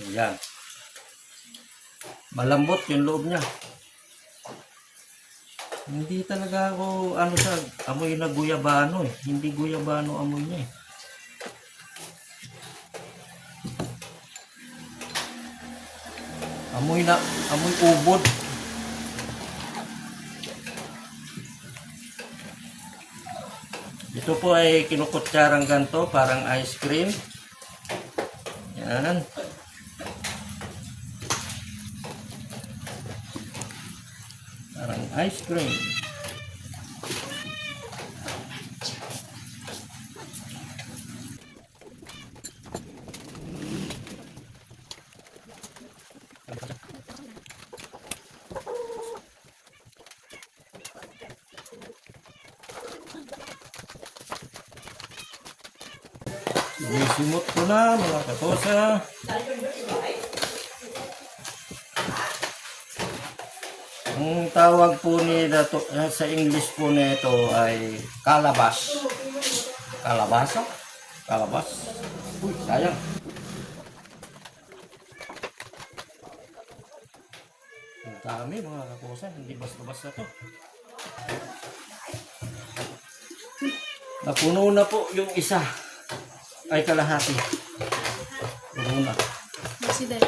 Ayan. Malambot yung loob niya. Hindi talaga ako sa amoy na guyabano eh. Hindi guyabano amoy niya eh. Amoy ubod. Ito po ay kinukutsarang ganto, parang ice cream. Yan. Parang ice cream. Simot ko na mga katosa. Ang tawag po sa English po nito ay calabash. Kalabasa? Kalabas? Uy, sayang. Ang dami mga katosa, hindi basta-basta to. Napuno na po yung isa. Ay kalahati. Puno na. Masih dari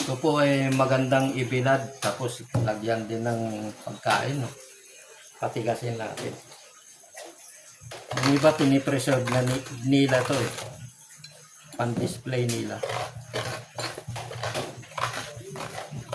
Ito po ay magandang ibilad tapos lagyan din ng pagkain, no? Patigasin natin. Yung iba pinipreserve na nila to eh. Pan-display nila.